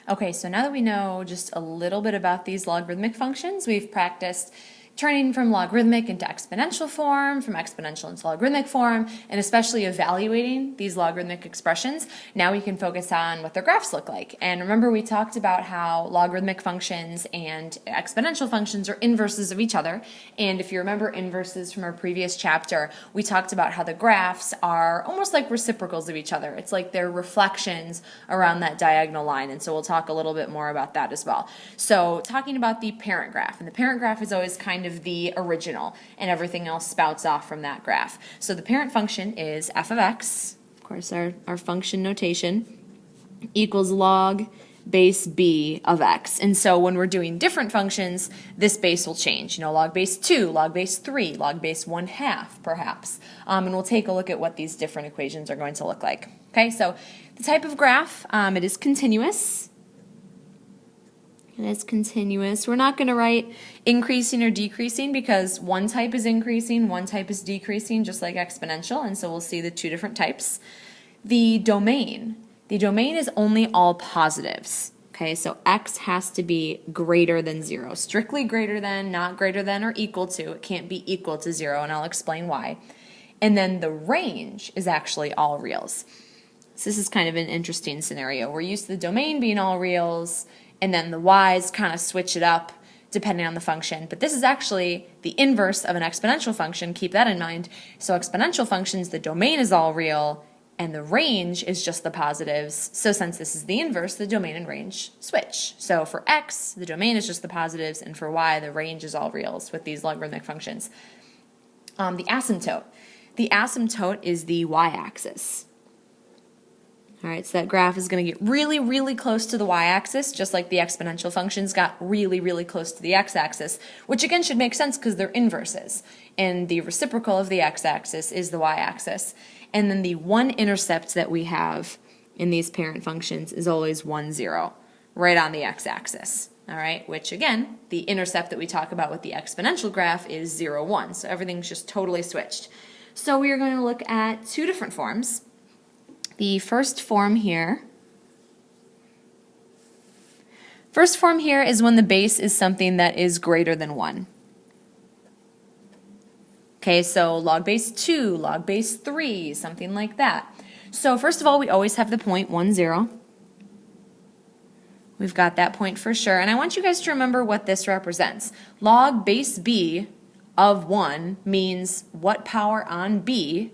Okay, so now that we know just a little bit about these logarithmic functions, we've practiced turning from logarithmic into exponential form, from exponential into logarithmic form, and especially evaluating these logarithmic expressions. Now we can focus on what their graphs look like. And remember, we talked about how logarithmic functions and exponential functions are inverses of each other. And if you remember inverses from our previous chapter, we talked about how the graphs are almost like reciprocals of each other. It's like they're reflections around that diagonal line. And so we'll talk a little bit more about that as well. So talking about the parent graph, and the parent graph is always kind of the original, and everything else spouts off from that graph. So the parent function is f of x, of course our function notation, equals log base b of x. And so when we're doing different functions, this base will change. Log base 2, log base 3, log base 1/2 perhaps. And we'll take a look at what these different equations are going to look like. Okay, so the type of graph, it is continuous. And it's continuous. We're not going to write increasing or decreasing because one type is increasing, one type is decreasing, just like exponential, and so we'll see the two different types. The domain is only all positives. Okay, so x has to be greater than 0. Strictly greater than, not greater than, or equal to. It can't be equal to 0, and I'll explain why. And then the range is actually all reals. So this is kind of an interesting scenario. We're used to the domain being all reals, and then the y's kind of switch it up depending on the function. But this is actually the inverse of an exponential function. Keep that in mind. So exponential functions, the domain is all real, and the range is just the positives. So since this is the inverse, the domain and range switch. So for x, the domain is just the positives, and for y, the range is all reals with these logarithmic functions. The asymptote. The asymptote is the y-axis. All right, so that graph is going to get really, really close to the y-axis, just like the exponential functions got really, really close to the x-axis, which again should make sense because they're inverses. And the reciprocal of the x-axis is the y-axis. And then the one intercept that we have in these parent functions is always 1, 0, right on the x-axis. All right, which again, the intercept that we talk about with the exponential graph is 0, 1. So everything's just totally switched. So we are going to look at two different forms. The first form here is when the base is something that is greater than 1. Okay, so log base 2, log base 3, something like that. So first of all, we always have the point 1, 0. We've got that point for sure. And I want you guys to remember what this represents. Log base b of 1 means what power on b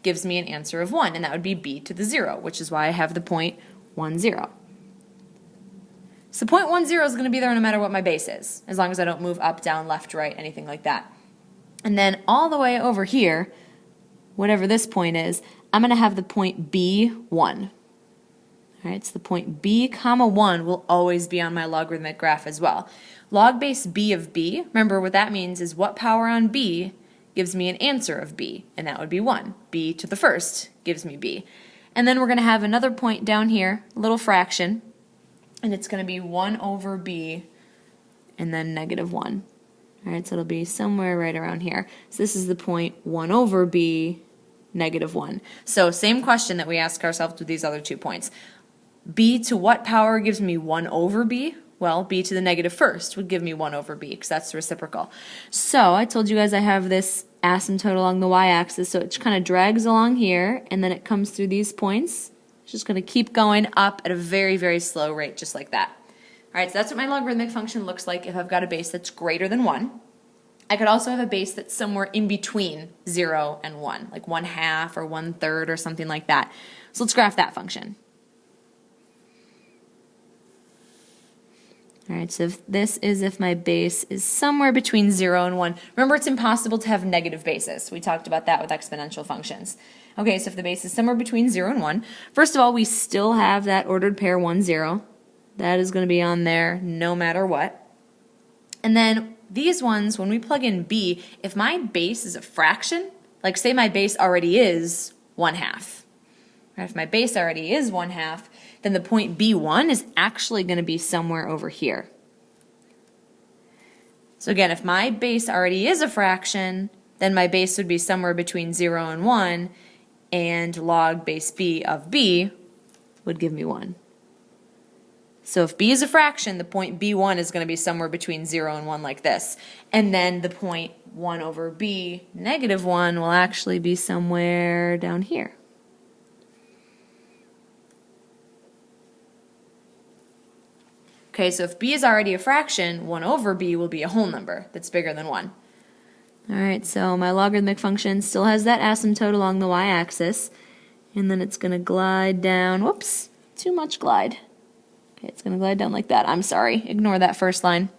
gives me an answer of 1, and that would be b to the 0, which is why I have the point 1, 0. So point 1, 0 is going to be there no matter what my base is, as long as I don't move up, down, left, right, anything like that. And then all the way over here, whatever this point is, I'm going to have the point b, 1. All right, so the point b, comma 1 will always be on my logarithmic graph as well. Log base b of b, remember what that means is what power on b gives me an answer of b, and that would be 1. B to the first gives me b. And then we're going to have another point down here, a little fraction, and it's going to be 1 over b and then negative 1. All right, so it'll be somewhere right around here. So this is the point 1 over b, negative 1. So same question that we ask ourselves with these other 2 points. B to what power gives me 1 over b? Well, b to the negative first would give me 1 over b because that's the reciprocal. So I told you guys I have this asymptote along the y-axis, so it kind of drags along here, and then it comes through these points. It's just going to keep going up at a very, very slow rate, just like that. All right, so that's what my logarithmic function looks like if I've got a base that's greater than 1. I could also have a base that's somewhere in between 0 and 1, like 1/2 or 1/3 or something like that. So let's graph that function. All right, so if my base is somewhere between 0 and 1. Remember, it's impossible to have negative bases. We talked about that with exponential functions. Okay, so if the base is somewhere between 0 and 1, first of all, we still have that ordered pair 1, 0. That is going to be on there no matter what. And then these ones, when we plug in b, if my base is a fraction, like say my base already is 1/2. Right, if my base already is 1/2, then the point b1 is actually going to be somewhere over here. So again, if my base already is a fraction, then my base would be somewhere between 0 and 1, and log base b of b would give me 1. So if b is a fraction, the point b1 is going to be somewhere between 0 and 1 like this. And then the point 1 over b, negative 1, will actually be somewhere down here. Okay, so if b is already a fraction, 1 over b will be a whole number that's bigger than 1. All right, so my logarithmic function still has that asymptote along the y-axis, and then it's going to glide down. Whoops, too much glide. Okay, it's going to glide down like that. I'm sorry, ignore that first line.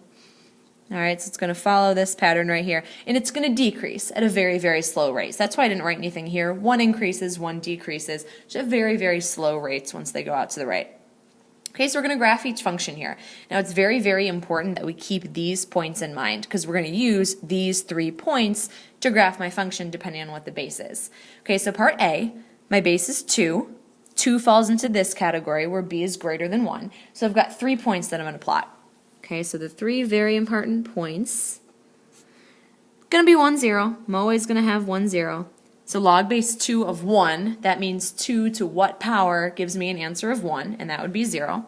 All right, so it's going to follow this pattern right here, and it's going to decrease at a very, very slow rate. So that's why I didn't write anything here. 1 increases, 1 decreases, just very, very slow rates once they go out to the right. Okay, so we're going to graph each function here. Now it's very, very important that we keep these points in mind because we're going to use these 3 points to graph my function depending on what the base is. Okay, so part A, my base is 2. 2 falls into this category where b is greater than 1. So I've got 3 points that I'm going to plot. Okay, so the 3 very important points, going to be 1, 0. I'm always going to have 1, 0. So log base 2 of 1, that means 2 to what power gives me an answer of 1, and that would be 0.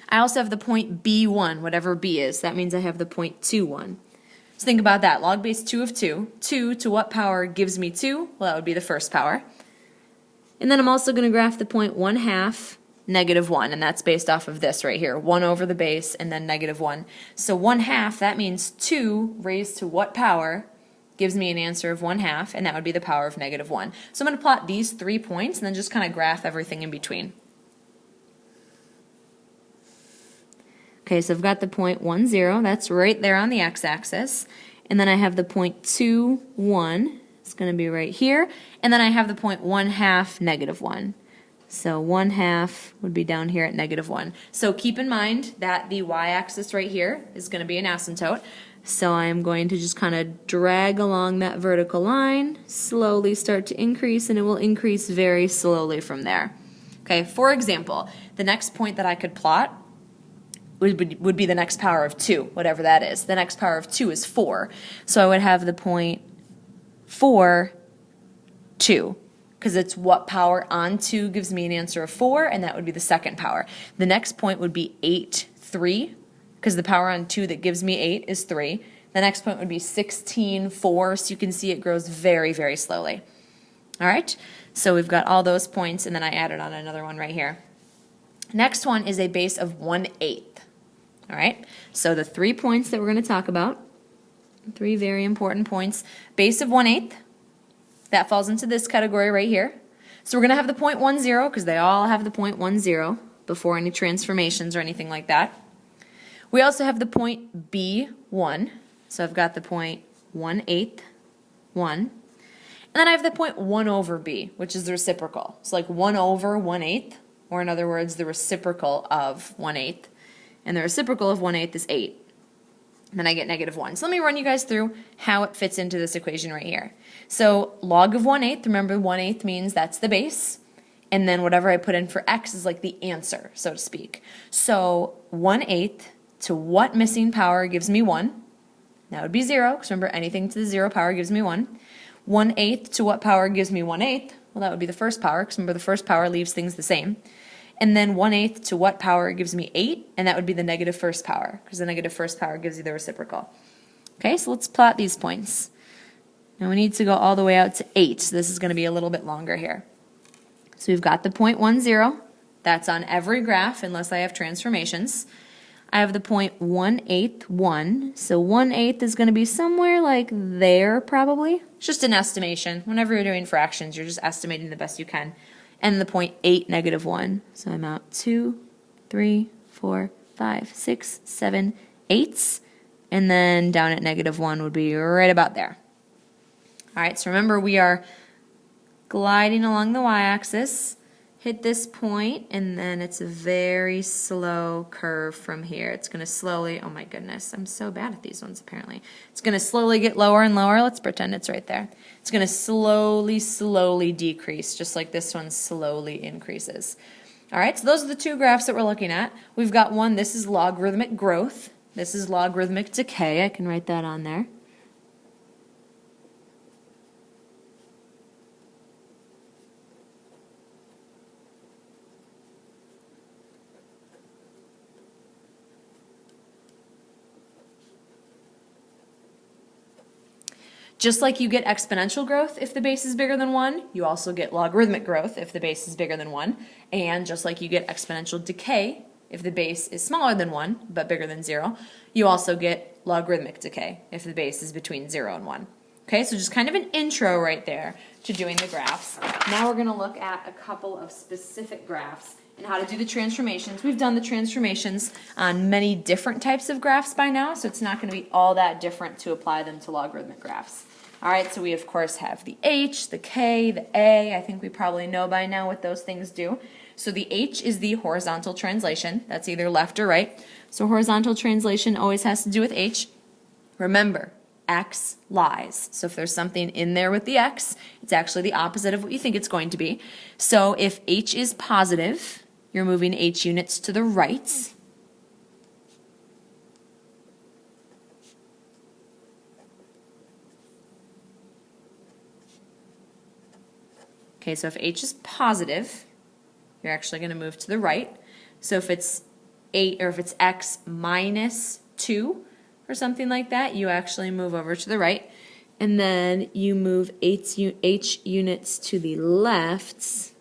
I also have the point b1, whatever b is. That means I have the point 2, 1. So think about that. Log base 2 of 2. 2 to what power gives me 2? Well, that would be the first power. And then I'm also going to graph the point 1/2, negative 1, and that's based off of this right here, 1 over the base and then negative 1. So 1/2, that means 2 raised to what power gives me an answer of 1/2, and that would be the power of negative 1. So I'm going to plot these 3 points and then just kind of graph everything in between. Okay, so I've got the point 1, 0, that's right there on the x-axis, and then I have the point 2, 1, it's going to be right here, and then I have the point 1/2, negative 1. So 1/2 would be down here at negative 1. So keep in mind that the y-axis right here is going to be an asymptote. So I'm going to just kind of drag along that vertical line, slowly start to increase, and it will increase very slowly from there. Okay, for example, the next point that I could plot would be the next power of 2, whatever that is. The next power of 2 is 4. So I would have the point 4, 2. Because it's what power on 2 gives me an answer of 4, and that would be the second power. The next point would be 8, 3, because the power on 2 that gives me 8 is 3. The next point would be 16, 4, so you can see it grows very, very slowly. All right, so we've got all those points, and then I added on another one right here. Next one is a base of 1/8. All right, so the 3 points that we're going to talk about, 3 very important points, base of 1/8. That falls into this category right here. So we're going to have the point 1, 0 because they all have the point 1, 0 before any transformations or anything like that. We also have the point b1. So I've got the point 1/8, 1. And then I have the point 1 over b, which is the reciprocal. So like 1 over 1/8, or in other words, the reciprocal of 1/8. And the reciprocal of 1/8 is 8. And then I get negative 1. So let me run you guys through how it fits into this equation right here. So log of 1/8, remember 1/8 means that's the base. And then whatever I put in for x is like the answer, so to speak. So 1/8 to what missing power gives me 1? That would be 0, because remember anything to the 0 power gives me 1. 1/8 to what power gives me 1/8? Well, that would be the first power, because remember the first power leaves things the same. And then 1/8 to what power gives me 8? And that would be the negative first power, because the negative first power gives you the reciprocal. Okay, so let's plot these points. Now we need to go all the way out to 8, so this is going to be a little bit longer here. So we've got the point 1, 0. That's on every graph unless I have transformations. I have the point 1/8, 1. So 1/8 is going to be somewhere like there probably. It's just an estimation. Whenever you're doing fractions, you're just estimating the best you can. And the point 8, negative 1. So I'm out 2, 3, 4, 5, 6, 7, 8. And then down at negative 1 would be right about there. All right, so remember we are gliding along the y-axis, hit this point, and then it's a very slow curve from here. It's going to slowly, oh my goodness, I'm so bad at these ones apparently. It's going to slowly get lower and lower. Let's pretend it's right there. It's going to slowly, slowly decrease, just like this one slowly increases. All right, so those are the 2 graphs that we're looking at. We've got one, this is logarithmic growth. This is logarithmic decay. I can write that on there. Just like you get exponential growth if the base is bigger than 1, you also get logarithmic growth if the base is bigger than 1. And just like you get exponential decay if the base is smaller than 1 but bigger than 0, you also get logarithmic decay if the base is between 0 and 1. Okay, so just kind of an intro right there to doing the graphs. Now we're going to look at a couple of specific graphs and how to do the transformations. We've done the transformations on many different types of graphs by now, so it's not going to be all that different to apply them to logarithmic graphs. All right, so we of course have the h, the k, the a. I think we probably know by now what those things do. So the h is the horizontal translation. That's either left or right. So horizontal translation always has to do with h. Remember, x lies. So if there's something in there with the x, it's actually the opposite of what you think it's going to be. So if h is positive, you're moving h units to the right. Okay, so if h is positive, you're actually going to move to the right. So if it's 8 or if it's x minus 2 or something like that, you actually move over to the right. And then you move h units to the left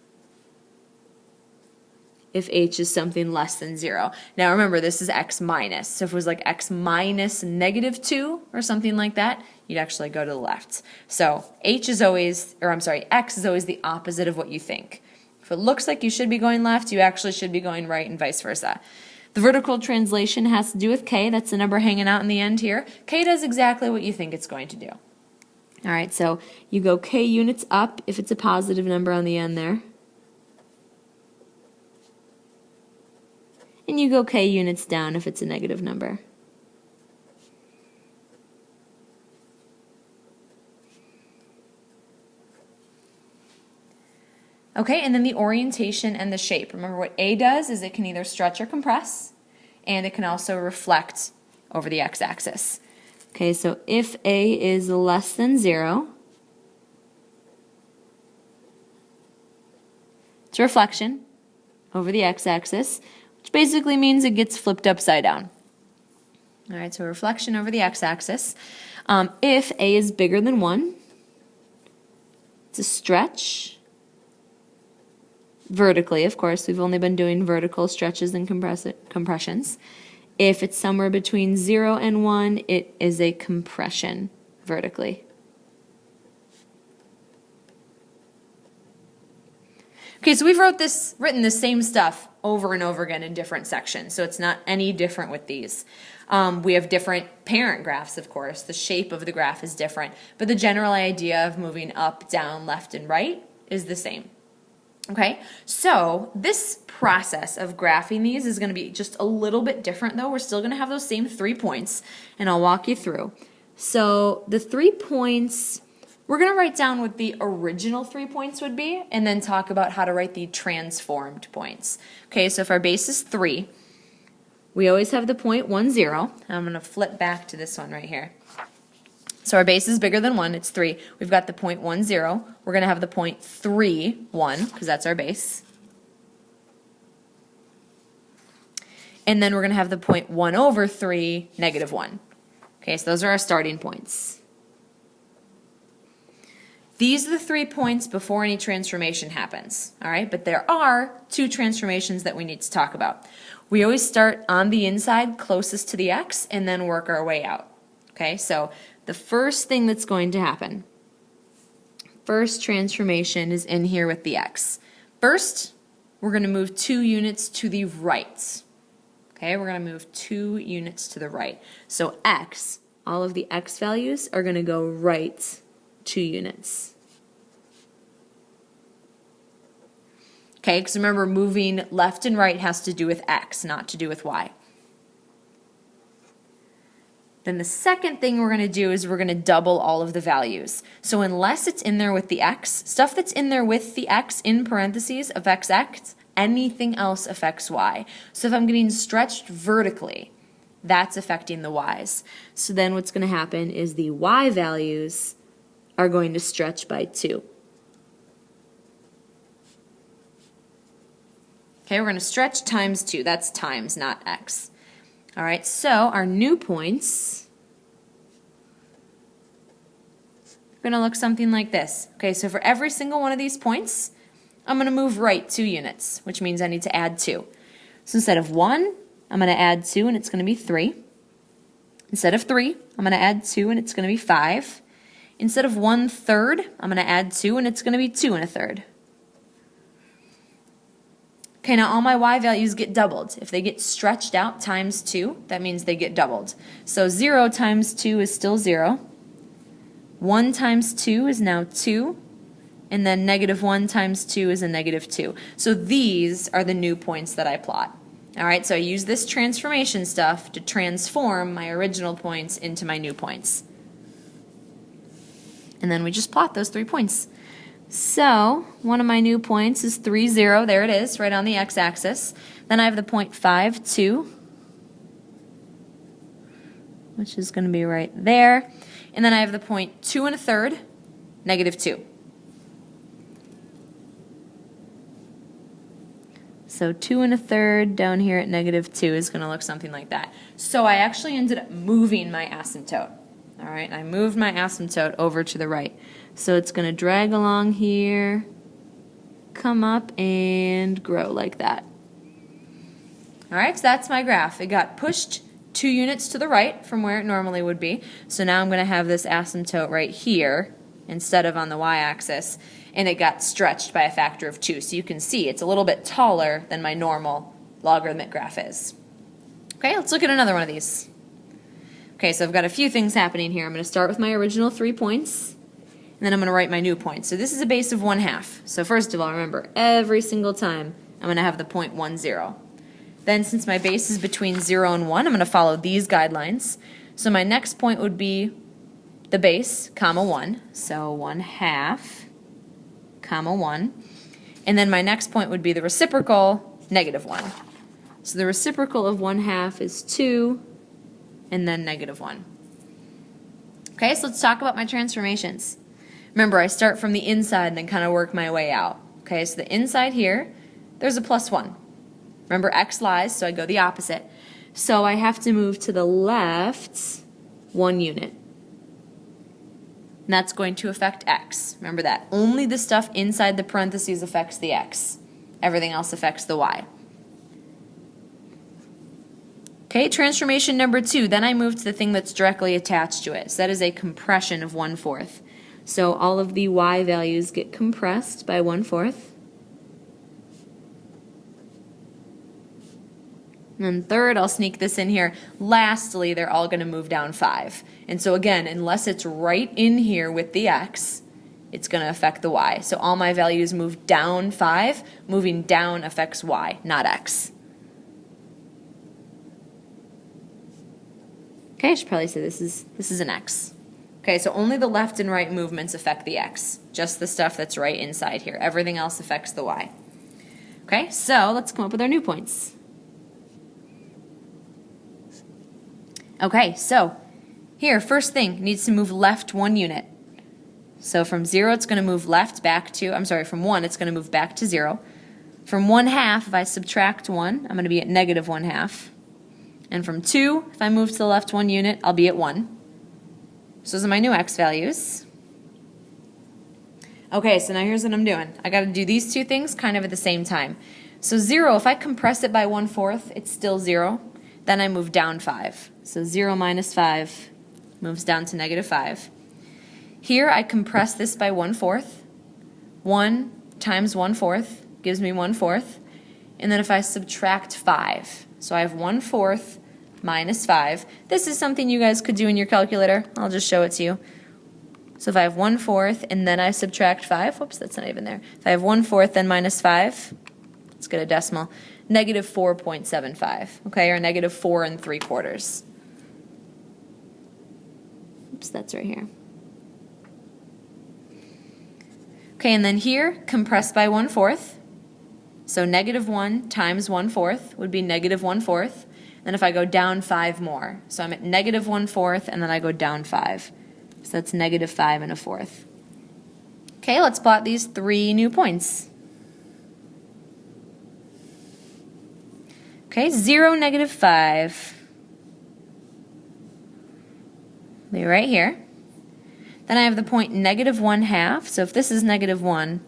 if h is something less than 0. Now remember, this is x minus. So if it was like x minus negative 2 or something like that, you'd actually go to the left. So x is always the opposite of what you think. If it looks like you should be going left, you actually should be going right, and vice versa. The vertical translation has to do with k. That's the number hanging out in the end here. K does exactly what you think it's going to do. All right, so you go k units up if it's a positive number on the end there. And you go k units down if it's a negative number. Okay, and then the orientation and the shape. Remember what A does is it can either stretch or compress, and it can also reflect over the x-axis. Okay, so if A is less than 0, it's reflection over the x-axis, which basically means it gets flipped upside down. All right, so reflection over the x-axis. If A is bigger than 1, it's a stretch. Vertically, of course, we've only been doing vertical stretches and compressions. If it's somewhere between 0 and 1, it is a compression vertically. Okay, so we've written the same stuff over and over again in different sections, so it's not any different with these. We have different parent graphs, of course. The shape of the graph is different, but the general idea of moving up, down, left, and right is the same. Okay, so this process of graphing these is going to be just a little bit different, though. We're still going to have those same 3 points, and I'll walk you through. So the 3 points, we're going to write down what the original 3 points would be, and then talk about how to write the transformed points. Okay, so if our base is 3, we always have the point 1, 0. I'm going to flip back to this one right here. So our base is bigger than 1, it's 3. We've got the point 1, 0. We're going to have the point 3, 1, because that's our base. And then we're going to have the point 1 over 3, negative 1. Okay, so those are our starting points. These are the 3 points before any transformation happens, all right? But there are 2 transformations that we need to talk about. We always start on the inside closest to the x and then work our way out. Okay, so the first thing that's going to happen, first transformation is in here with the x. First, we're going to move 2 units to the right. Okay, we're going to move 2 units to the right. So x, all of the x values are going to go right 2 units. Okay, because remember, moving left and right has to do with x, not to do with y. Then the second thing we're going to do is we're going to double all of the values. So unless it's in there with the x, stuff that's in there with the x in parentheses affects x, anything else affects y. So if I'm getting stretched vertically, that's affecting the y's. So then what's going to happen is the y values are going to stretch by 2. Okay, we're going to stretch times 2. That's times, not x. All right, so our new points going to look something like this. Okay, so for every single one of these points, I'm going to move right 2 units, which means I need to add 2. So instead of 1, I'm going to add 2, and it's going to be 3. Instead of 3, I'm going to add 2, and it's going to be 5. Instead of 1/3, I'm going to add 2, and it's going to be 2 1/3. Okay, now all my y values get doubled. If they get stretched out times 2, that means they get doubled. So 0 times 2 is still 0. 1 times 2 is now 2. And then -1 times 2 is a -2. So these are the new points that I plot. All right, so I use this transformation stuff to transform my original points into my new points. And then we just plot those 3 points. So one of my new points is 3, 0. There it is, right on the x-axis. Then I have the point 5, 2, which is going to be right there. And then I have the point 2 1/3, -2. So 2 1/3 down here at -2 is going to look something like that. So I actually ended up moving my asymptote. All right, I moved my asymptote over to the right. So it's going to drag along here, come up, and grow like that. All right, so that's my graph. It got pushed 2 units to the right from where it normally would be. So now I'm going to have this asymptote right here instead of on the y-axis, and it got stretched by a factor of 2. So you can see it's a little bit taller than my normal logarithmic graph is. Okay, let's look at another one of these. Okay, so I've got a few things happening here. I'm going to start with my original 3 points, and then I'm going to write my new points. So this is a base of 1/2. So first of all, remember, every single time I'm going to have the point 1, 0. Then since my base is between 0 and 1, I'm going to follow these guidelines. So my next point would be the base, comma 1. So 1/2, comma 1. And then my next point would be the reciprocal, -1. So the reciprocal of 1/2 is 2, and then -1. Okay, so let's talk about my transformations. Remember, I start from the inside and then kind of work my way out. Okay, so the inside here, there's a +1. Remember, x lies, so I go the opposite. So I have to move to the left 1 unit. And that's going to affect x. Remember that. Only the stuff inside the parentheses affects the x. Everything else affects the y. Okay, transformation number 2. Then I move to the thing that's directly attached to it. So that is a compression of 1/4. So all of the y values get compressed by 1/4. And then third, I'll sneak this in here. Lastly, they're all going to move down 5. And so again, unless it's right in here with the x, it's going to affect the y. So all my values move down 5. Moving down affects y, not x. Okay, I should probably say this is an x. Okay, so only the left and right movements affect the x. Just the stuff that's right inside here. Everything else affects the y. Okay, so let's come up with our new points. Okay, so here, first thing, needs to move left 1 unit. So from 0, it's going to move left back to, from 1, it's going to move back to 0. From 1/2, if I subtract 1, I'm going to be at -1/2. And from 2, if I move to the left 1 unit, I'll be at 1. So those are my new x values. Okay, so now here's what I'm doing. I got to do these 2 things kind of at the same time. So 0, if I compress it by 1/4, it's still 0. Then I move down 5. So 0 minus 5 moves down to -5. Here I compress this by 1/4. 1 times 1/4 gives me 1/4. And then if I subtract 5, so I have 1/4 minus 5. This is something you guys could do in your calculator. I'll just show it to you. So if I have 1/4 and then I subtract 5, whoops, that's not even there. If I have 1/4 then minus 5, let's get a decimal, -4.75, okay, or -4 3/4. Oops, that's right here. Okay, and then here, compressed by 1/4. So -1 times 1/4 would be -1/4. Then if I go down 5 more, so I'm at -1/4, and then I go down 5. So that's -5 1/4. Okay, let's plot these 3 new points. Okay, 0, -5. Be right here. Then I have the point -1/2. So if this is -1,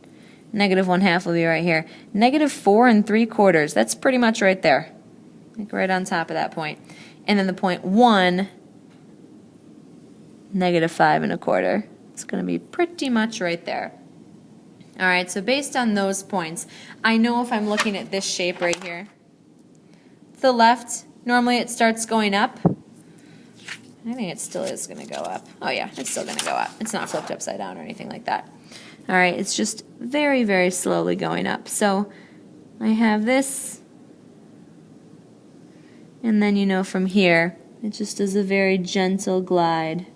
-1/2 will be right here. -4 3/4. That's pretty much right there. Like right on top of that point. And then the point 1, -5 1/4. It's going to be pretty much right there. All right, so based on those points, I know if I'm looking at this shape right here, to the left, normally it starts going up. I think it still is going to go up. Oh yeah, it's still going to go up. It's not flipped upside down or anything like that. All right, it's just very, very slowly going up. So I have this, and then from here, it just does a very gentle glide